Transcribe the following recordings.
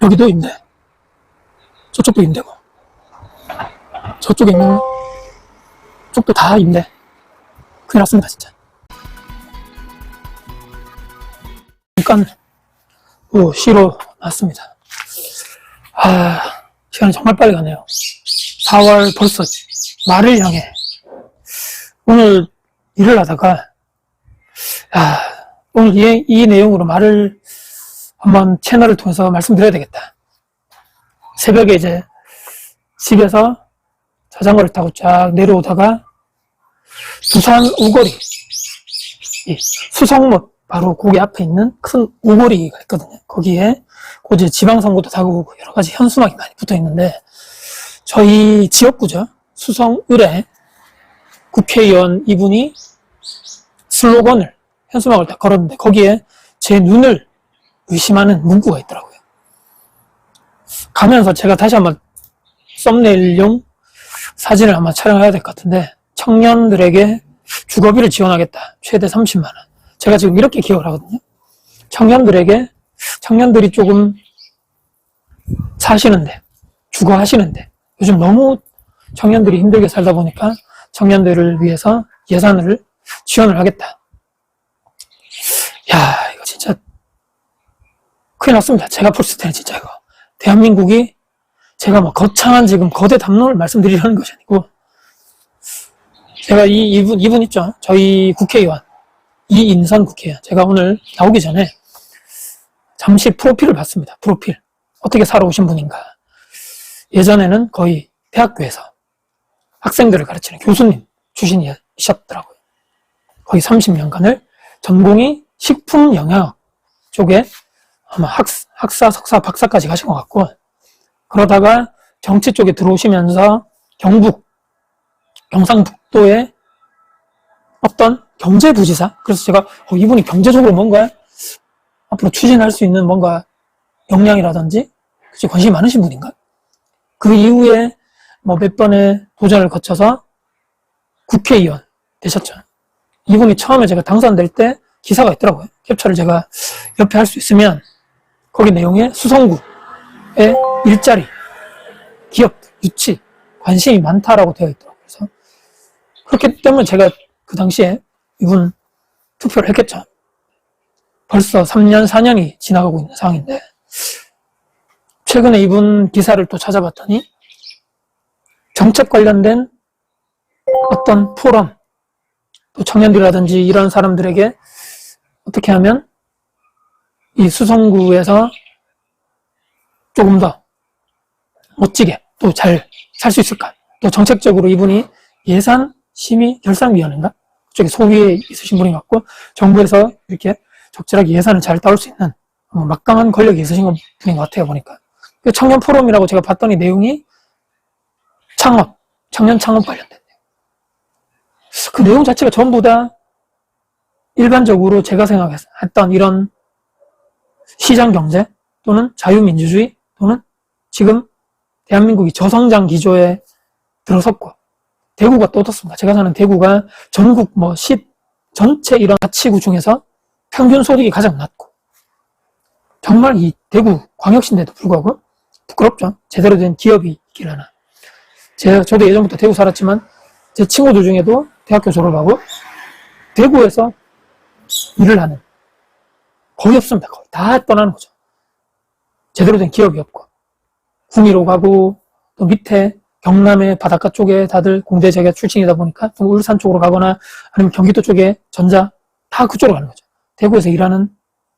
여기도 임대, 저쪽도 임대고, 저쪽에 있는 쪽도 다 임대. 큰일 났습니다, 진짜. 잠깐, 쉬러 왔습니다. 시간이 정말 빨리 가네요. 4월 벌써 말을 향해. 오늘 일을 하다가, 오늘 이 내용으로 말을 한번 채널을 통해서 말씀드려야 되겠다. 새벽에 이제 집에서 자전거를 타고 쫙 내려오다가 부산 우거리, 수성못 바로 거기 앞에 있는 큰 우거리가 있거든요. 거기에 이제 지방선거도 다가오고 여러 가지 현수막이 많이 붙어 있는데, 저희 지역구죠. 수성을에 국회의원 이분이 슬로건을, 현수막을 딱 걸었는데 거기에 제 눈을 의심하는 문구가 있더라고요. 가면서 제가 다시 한번 썸네일용 사진을 한번 촬영해야 될 것 같은데, 청년들에게 주거비를 지원하겠다. 최대 30만 원. 제가 지금 이렇게 기억을 하거든요. 청년들이 조금 사시는데, 주거하시는데, 요즘 너무 청년들이 힘들게 살다 보니까 청년들을 위해서 예산을 지원을 하겠다. 이거 진짜 큰일 났습니다. 제가 봤을 때는 진짜 이거. 대한민국이, 제가 뭐 거창한 지금 거대 담론을 말씀드리려는 것이 아니고, 제가 이분 있죠. 저희 국회의원. 이인선 국회의원. 제가 오늘 나오기 전에 잠시 프로필을 봤습니다. 프로필. 어떻게 살아오신 분인가. 예전에는 거의 대학교에서 학생들을 가르치는 교수님 출신이셨더라고요. 거의 30년간을 전공이 식품영양학 쪽에 아마 학사, 석사, 박사까지 가신 것 같고, 그러다가 정치 쪽에 들어오시면서 경상북도의 어떤 경제부지사? 그래서 제가 이분이 경제적으로 뭔가 앞으로 추진할 수 있는 뭔가 역량이라든지 관심이 많으신 분인가? 그 이후에 뭐 몇 번의 도전을 거쳐서 국회의원 되셨죠. 이분이 처음에 제가 당선될 때 기사가 있더라고요. 캡처를 제가 옆에 할 수 있으면 거기 내용에 수성구의 일자리, 기업, 유치, 관심이 많다라고 되어 있더라고요. 그래서 그렇기 때문에 제가 그 당시에 이분 투표를 했겠죠. 벌써 3년, 4년이 지나가고 있는 상황인데, 최근에 이분 기사를 또 찾아봤더니 정책 관련된 어떤 포럼, 또 청년들이라든지 이런 사람들에게 어떻게 하면 이 수성구에서 조금 더 멋지게 또 잘 살 수 있을까? 또 정책적으로 이분이 예산심의결산위원회인가? 그쪽에 소위에 있으신 분인 것 같고, 정부에서 이렇게 적절하게 예산을 잘 따올 수 있는 막강한 권력이 있으신 분인 것 같아요, 보니까. 청년 포럼이라고 제가 봤더니 내용이 청년 창업 관련된 내용. 그 내용 자체가 전부 다 일반적으로 제가 생각했던 이런 시장 경제 또는 자유민주주의 또는 지금 대한민국이 저성장 기조에 들어섰고, 대구가 또 어떻습니까? 제가 사는 대구가 전국 시 전체 이런 자치구 중에서 평균 소득이 가장 낮고, 정말 이 대구 광역시인데도 불구하고 부끄럽죠. 제대로 된 기업이 있길 하나. 저도 예전부터 대구 살았지만 제 친구들 중에도 대학교 졸업하고 대구에서 일을 하는 거의 없습니다. 거의 다 떠나는 거죠. 제대로 된 기업이 없고, 구미로 가고, 또 밑에 경남의 바닷가 쪽에 다들 공대 자기가 출신이다 보니까 또 울산 쪽으로 가거나 아니면 경기도 쪽에 전자 다 그쪽으로 가는 거죠. 대구에서 일하는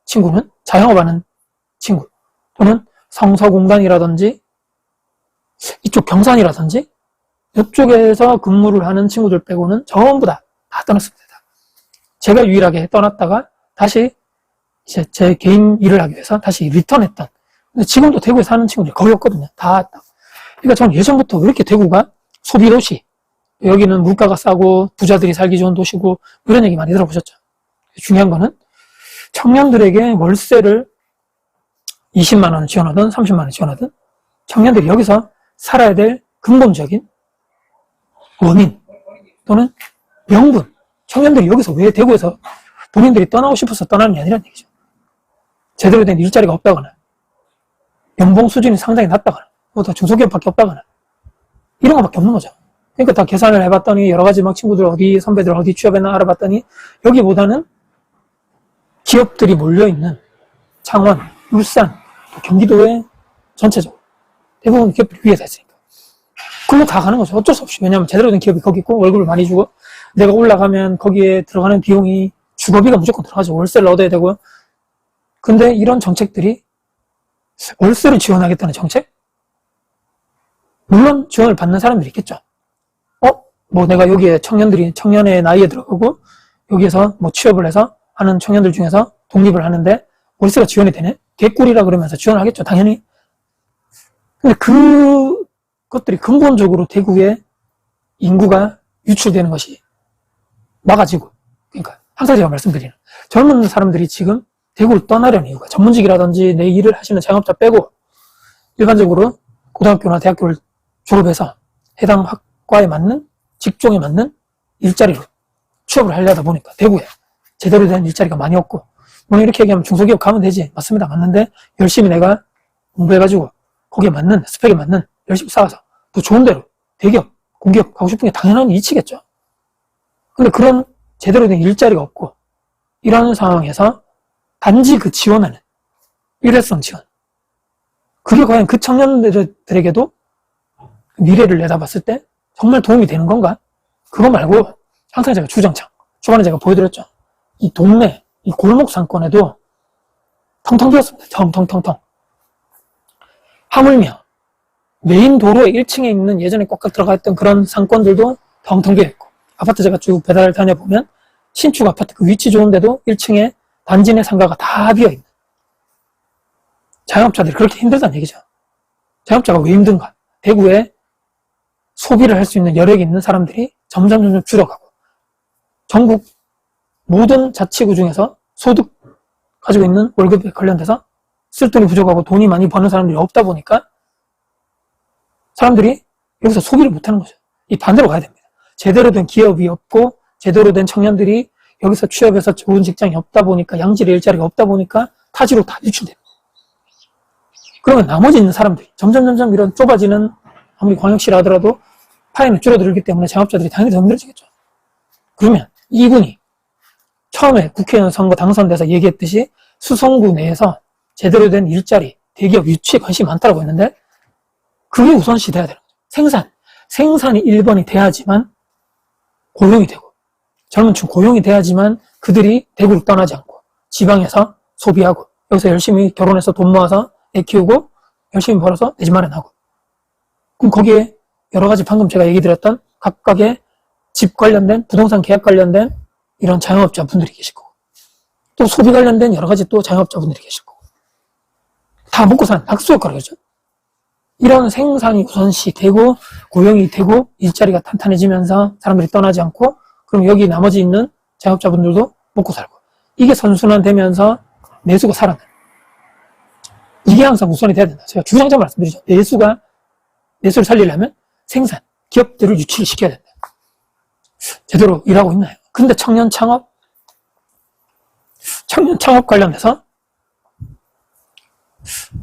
친구는 자영업하는 친구, 또는 성서공단이라든지 이쪽 경산이라든지 이쪽에서 근무를 하는 친구들 빼고는 전부 다 떠났습니다. 제가 유일하게 떠났다가 다시 이제 제 개인 일을 하기 위해서 다시 리턴했던, 근데 지금도 대구에 사는 친구들이 거의 없거든요. 다. 그러니까 저는 예전부터 왜 이렇게 대구가 소비도시, 여기는 물가가 싸고 부자들이 살기 좋은 도시고 이런 얘기 많이 들어보셨죠. 중요한 거는 청년들에게 월세를 20만 원을 지원하든 30만 원을 지원하든 청년들이 여기서 살아야 될 근본적인 원인 또는 명분, 청년들이 여기서 왜 대구에서 본인들이 떠나고 싶어서 떠나는 게 아니란 얘기죠. 제대로 된 일자리가 없다거나 연봉 수준이 상당히 낮다거나, 뭐 다 중소기업밖에 없다거나, 이런 거밖에 없는 거죠. 그러니까 다 계산을 해봤더니, 여러 가지 막 친구들 어디, 선배들 어디 취업했나 알아봤더니, 여기보다는 기업들이 몰려있는 창원, 울산, 경기도에 전체적으로 대부분 기업들이 위에 다 있으니까. 그걸로 다 가는 거죠. 어쩔 수 없이. 왜냐하면 제대로 된 기업이 거기 있고, 월급을 많이 주고, 내가 올라가면 거기에 들어가는 비용이 주거비가 무조건 들어가죠. 월세를 얻어야 되고요. 근데 이런 정책들이 월세를 지원하겠다는 정책? 물론 지원을 받는 사람들이 있겠죠. 뭐 내가 여기에 청년의 나이에 들어가고 여기에서 뭐 취업을 해서 하는 청년들 중에서 독립을 하는데 월세가 지원이 되네? 개꿀이라 그러면서 지원을 하겠죠. 당연히. 근데 그것들이 근본적으로 대구에 인구가 유출되는 것이 막아지고, 그러니까 항상 제가 말씀드리는 젊은 사람들이 지금 대구를 떠나려는 이유가 전문직이라든지 내 일을 하시는 자영업자 빼고 일반적으로 고등학교나 대학교를 졸업해서 해당 학과에 맞는 직종에 맞는 일자리로 취업을 하려다 보니까 대구에 제대로 된 일자리가 많이 없고, 물론 이렇게 얘기하면 중소기업 가면 되지. 맞습니다. 맞는데 열심히 내가 공부해가지고 거기에 맞는 스펙에 맞는 열심히 쌓아서 더 좋은 데로 대기업, 공기업 가고 싶은 게 당연한 이치겠죠. 근데 그런 제대로 된 일자리가 없고 이런 상황에서 단지 그 지원하는 일회성 지원, 그게 과연 그 청년들에게도 미래를 내다봤을 때 정말 도움이 되는 건가? 그거 말고 항상 제가 주장창, 초반에 제가 보여드렸죠. 이 동네, 이 골목 상권에도 텅텅 비었습니다. 텅텅텅텅. 하물며 메인 도로의 1층에 있는 예전에 꽉꽉 들어가 있던 그런 상권들도 텅텅 비어있고, 아파트 제가 쭉 배달 다녀보면 신축 아파트 그 위치 좋은데도 1층에 단지 내 상가가 다 비어있는, 자영업자들이 그렇게 힘들다는 얘기죠. 자영업자가 왜 힘든가? 대구에 소비를 할 수 있는 여력이 있는 사람들이 점점 줄어가고, 전국 모든 자치구 중에서 소득 가지고 있는 월급에 관련돼서 쓸 돈이 부족하고 돈이 많이 버는 사람들이 없다 보니까 사람들이 여기서 소비를 못하는 거죠. 이 반대로 가야 됩니다. 제대로 된 기업이 없고 제대로 된 청년들이 여기서 취업해서 좋은 직장이 없다 보니까, 양질의 일자리가 없다 보니까 타지로 다 유출됩니다. 그러면 나머지 있는 사람들이 점점 이런 좁아지는, 아무리 광역시라 하더라도 파이는 줄어들기 때문에 자영업자들이 당연히 더 힘들어지겠죠. 그러면 이분이 처음에 국회의원 선거 당선돼서 얘기했듯이 수성구 내에서 제대로 된 일자리, 대기업 유치에 관심이 많다고 했는데 그게 우선시 돼야 되는 거죠. 생산이 1번이 돼야지만 고용이 되고, 젊은 층 고용이 돼야지만 그들이 대구를 떠나지 않고 지방에서 소비하고 여기서 열심히 결혼해서 돈 모아서 애 키우고 열심히 벌어서 내 집 마련하고, 그럼 거기에 여러 가지 방금 제가 얘기 드렸던 각각의 집 관련된, 부동산 계약 관련된 이런 자영업자 분들이 계실 거고, 또 소비 관련된 여러 가지 또 자영업자 분들이 계실 거고, 다 먹고 사는 낙수효과라 그러죠. 이런 생산이 우선시 되고 고용이 되고 일자리가 탄탄해지면서 사람들이 떠나지 않고, 그럼 여기 나머지 있는 자영업자분들도 먹고 살고, 이게 선순환되면서 내수가 살아나는, 이게 항상 우선이 돼야 된다. 제가 주장자 말씀드리죠. 내수를 살리려면 생산, 기업들을 유치를 시켜야 된다. 제대로 일하고 있나요? 근데 청년 창업 관련해서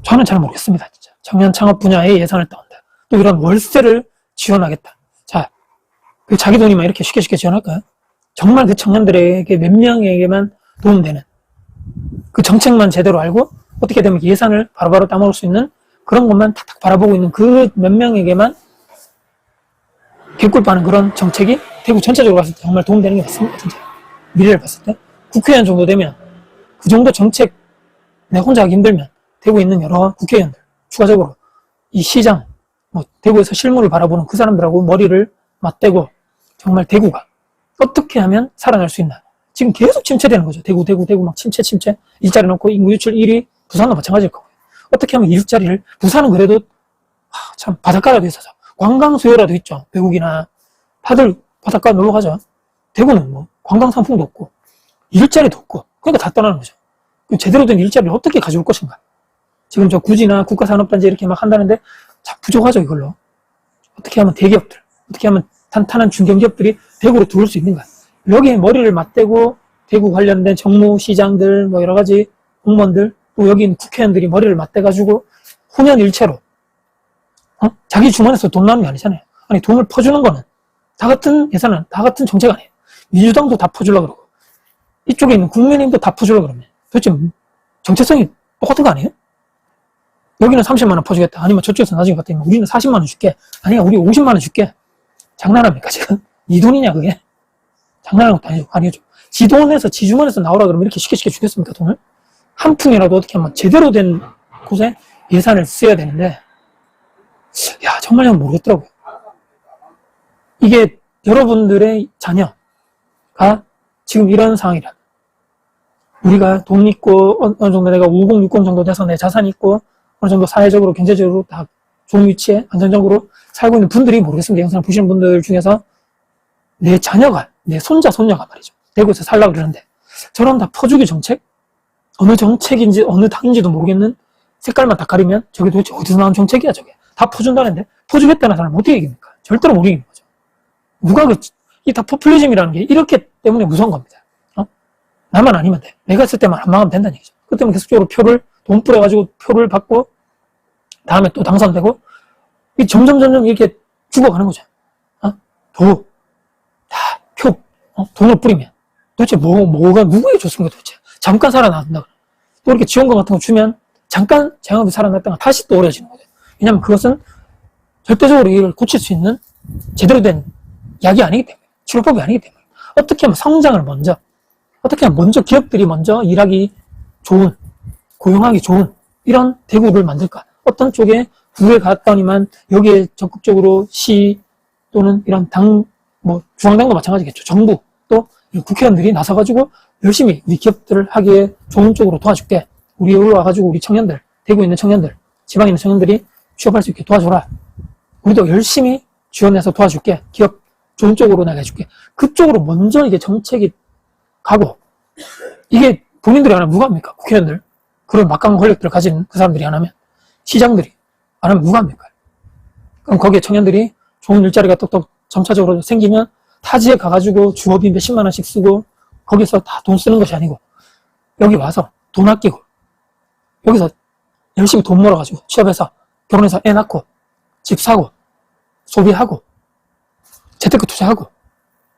저는 잘 모르겠습니다. 진짜. 청년 창업 분야에 예산을 떠온다. 또 이런 월세를 지원하겠다. 자, 그 자기 돈이만 이렇게 쉽게 지원할까요? 정말 그 청년들에게 몇 명에게만 도움되는, 그 정책만 제대로 알고 어떻게 되면 예산을 바로바로 따먹을 수 있는 그런 것만 탁탁 바라보고 있는 그 몇 명에게만 개꿀 빠는 그런 정책이 대구 전체적으로 봤을 때 정말 도움되는 게 맞습니다. 진짜. 미래를 봤을 때. 국회의원 정도 되면 그 정도 정책 내가 혼자 하기 힘들면 대구에 있는 여러 국회의원들, 추가적으로 이 시장, 대구에서 실무를 바라보는 그 사람들하고 머리를 맞대고 정말 대구가 어떻게 하면 살아날 수 있나. 지금 계속 침체되는 거죠. 대구 막 침체. 일자리 넣고 인구 유출 1위, 부산도 마찬가지일 거고요. 어떻게 하면 일자리를, 부산은 그래도 참 바닷가라도 있어서 관광 수요라도 있죠. 외국이나 다들 바닷가 놀러 가죠. 대구는 뭐 관광 상품도 없고 일자리도 없고, 그러니까 다 떠나는 거죠. 그럼 제대로 된 일자리를 어떻게 가져올 것인가. 지금 저 구지나 국가산업단지 이렇게 막 한다는데 참 부족하죠. 이걸로 어떻게 하면 대기업들, 어떻게 하면 탄탄한 중견기업들이 대구로 들어올 수 있는가. 여기에 머리를 맞대고 대구 관련된 정무, 시장들, 뭐 여러 가지 공무원들, 또 여기 있는 국회의원들이 머리를 맞대가지고 후면일체로 자기 주머니에서 돈 나오는 게 아니잖아요. 아니 돈을 퍼주는 거는 다 같은 예산은 다 같은 정책 아니에요. 민주당도 다 퍼주려고 그러고 이쪽에 있는 국민의힘도 다 퍼주려고 그러면 도대체 정체성이 똑같은 거 아니에요? 여기는 30만 원 퍼주겠다. 아니면 저쪽에서 나중에 갔더니 우리는 40만 원 줄게. 아니야 우리 50만 원 줄게. 장난합니까 지금? 이 돈이냐 그게? 장난하는 것도 아니죠. 아니죠. 지 돈에서 지 주머니에서 나오라 그러면 이렇게 쉽게 주겠습니까 돈을? 한 푼이라도 어떻게 하면 제대로 된 곳에 예산을 써야 되는데 야 정말 모르겠더라고요. 이게 여러분들의 자녀가 지금 이런 상황이라 우리가 돈 있고 어느 정도 내가 50, 60 정도 돼서 내 자산이 있고 어느 정도 사회적으로 경제적으로 다 좋은 위치에 안정적으로 살고 있는 분들이 모르겠습니다. 영상 보시는 분들 중에서 내 자녀가 내 손자 손녀가 말이죠. 대구에서 살려고 그러는데 저런 다 퍼주기 정책? 어느 정책인지 어느 당인지도 모르겠는 색깔만 다 가리면 저게 도대체 어디서 나온 정책이야 저게. 다 퍼준다는데 퍼주겠다는 사람은 어떻게 이깁니까? 절대로 못 이기는 거죠. 누가 이 다 포퓰리즘이라는 게 이렇게 때문에 무서운 겁니다. 나만 아니면 돼. 내가 했을 때만 안 망하면 된다는 얘기죠. 그 때문에 계속적으로 돈 뿌려가지고 표를 받고 다음에 또 당선되고 이 점점 이렇게 죽어가는 거죠. 돈을 뿌리면 도대체 뭐가 누구에게 좋습니까 도대체. 잠깐 살아난다. 또 이렇게 지원금 같은 거 주면 잠깐 자영업이 살아났다가 다시 또 어려워지는 거죠. 왜냐하면 그것은 절대적으로 이걸 고칠 수 있는 제대로 된 약이 아니기 때문에 치료법이 아니기 때문에 어떻게 하면 성장을 어떻게 하면 기업들이 먼저 일하기 좋은 고용하기 좋은 이런 대구를 만들까. 어떤 쪽에 국에 갔더니만 여기에 적극적으로 시 또는 이런 중앙당도 마찬가지겠죠. 정부 또 국회의원들이 나서가지고 열심히 우리 기업들을 하기에 좋은 쪽으로 도와줄게. 우리 여기로 와가지고 우리 청년들, 대구에 있는 청년들, 지방에 있는 청년들이 취업할 수 있게 도와줘라. 우리도 열심히 지원해서 도와줄게. 기업 좋은 쪽으로 내가 해줄게. 그쪽으로 먼저 이게 정책이 가고 이게 본인들이 안 하면 누가 합니까? 국회의원들. 그런 막강한 권력들을 가진 그 사람들이 안 하면 시장들이 안 하면 누가 합니까? 그럼 거기에 청년들이 좋은 일자리가 똑똑 점차적으로 생기면 타지에 가가지고 주업이 몇십만 원씩 쓰고 거기서 다 돈 쓰는 것이 아니고 여기 와서 돈 아끼고 여기서 열심히 돈 벌어가지고 취업해서 결혼해서 애 낳고 집 사고 소비하고 재테크 투자하고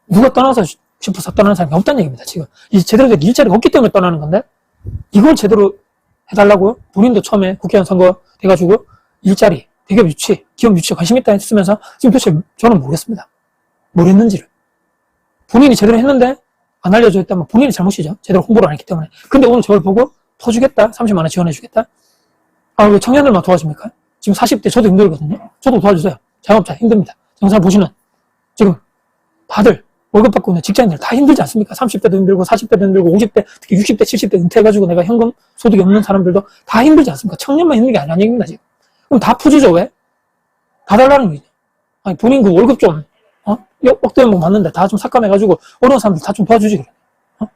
누가 떠나서 싶어서 떠나는 사람이 없다는 얘기입니다. 지금 이 제대로 된 일자리가 없기 때문에 떠나는 건데 이걸 제대로 해달라고 본인도 처음에 국회의원 선거 돼가지고 일자리, 대기업 유치, 기업 유치에 관심 있다 했으면서 지금 도대체 저는 모르겠습니다. 뭘 했는지를. 본인이 제대로 했는데 안 알려져 있다면 본인이 잘못이죠. 제대로 홍보를 안 했기 때문에. 근데 오늘 저걸 보고 퍼주겠다, 30만 원 지원해주겠다. 왜 청년들만 도와줍니까? 지금 40대 저도 힘들거든요. 저도 도와주세요. 자영업자 힘듭니다. 영상 보시는 지금 다들 월급 받고 있는 직장인들 다 힘들지 않습니까? 30대도 힘들고 40대도 힘들고 50대 특히 60대 70대 은퇴해가지고 내가 현금 소득이 없는 사람들도 다 힘들지 않습니까? 청년만 힘든 게 아니라는 얘기입니다 지금. 그럼 다 퍼주죠 왜? 다 달라는 거죠. 아니 본인 그 월급 좀 억대면 뭐 맞는데 다 좀 삭감해가지고 어려운 사람들 다 좀 도와주지 그래.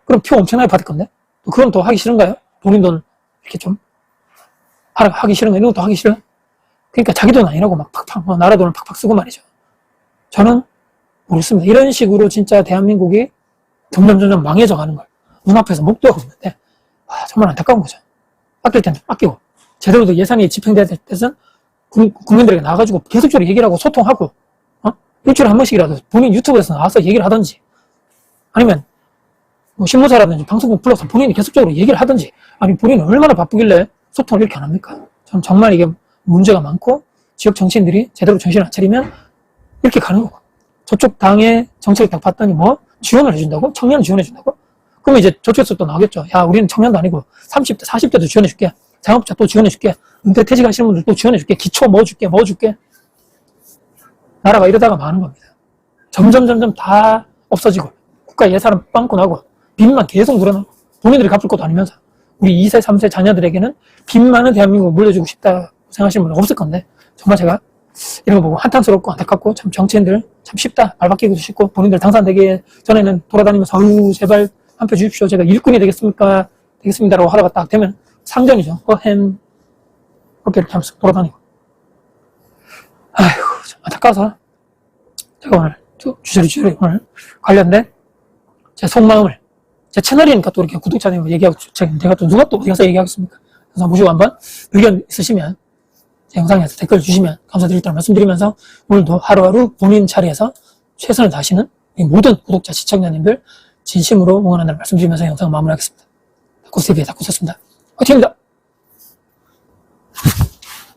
그럼 표 엄청나게 받을 건데 또 그건 더 하기 싫은가요? 본인 돈 이렇게 좀 하기 싫은가? 이런 것도 하기 싫어? 그러니까 자기 돈 아니라고 막 팍팍 나라 돈을 팍팍 쓰고 말이죠. 저는 모르겠습니다. 이런 식으로 진짜 대한민국이 점점 망해져 가는 걸 눈앞에서 목도하고 있는데 정말 안타까운 거죠. 아낄 때는 아끼고 제대로 예산이 집행돼야 될 때는 국민들에게 나와가지고 계속적으로 얘기를 하고 소통하고 일주일에 한 번씩이라도 본인 유튜브에서 나와서 얘기를 하든지 아니면 뭐 신문사라든지 방송국 불러서 본인이 계속적으로 얘기를 하든지 아니 본인은 얼마나 바쁘길래 소통을 이렇게 안 합니까? 전 정말 이게 문제가 많고 지역 정치인들이 제대로 정신을 안 차리면 이렇게 가는 거고 저쪽 당의 정책을 딱 봤더니 뭐 지원을 해준다고? 청년 지원해준다고? 그러면 이제 저쪽에서 또 나오겠죠. 야 우리는 청년도 아니고 30대 40대도 지원해줄게. 자영업자 또 지원해줄게. 은퇴 퇴직하시는 분들 또 지원해줄게. 기초 뭐 줄게. 나라가 이러다가 많은 겁니다. 점점 다 없어지고 국가 예산은 빵꾸 나고 빚만 계속 늘어나고 본인들이 갚을 것도 아니면서 우리 2세 3세 자녀들에게는 빚 많은 대한민국을 물려주고 싶다 생각하시는 분은 없을 건데 정말 제가 이런 거 보고 한탄스럽고 안타깝고 참 정치인들 참 쉽다 발 바뀌기도 쉽고 본인들 당선되기 전에는 돌아다니면서 아유 제발 한 표 주십시오. 제가 일꾼이 되겠습니다라고 하다가 딱 되면 상전이죠. 햄 어깨 이렇게 하면서 돌아다니고 아이고 안타까워서 제가 오늘 주저리 오늘 관련된 제 속마음을 제 채널이니까 또 이렇게 구독자님 얘기하고 제가 또 누가 또 어디 가서 얘기하겠습니까? 그래서 모시고 한번 의견 있으시면 제 영상에서 댓글 주시면 감사드리겠다는 말씀드리면서 오늘도 하루하루 본인 자리에서 최선을 다하시는 우리 모든 구독자, 시청자님들 진심으로 응원한다는 말씀드리면서 영상 마무리하겠습니다. 다쿠TV의 다쿠였습니다. 화이팅입니다.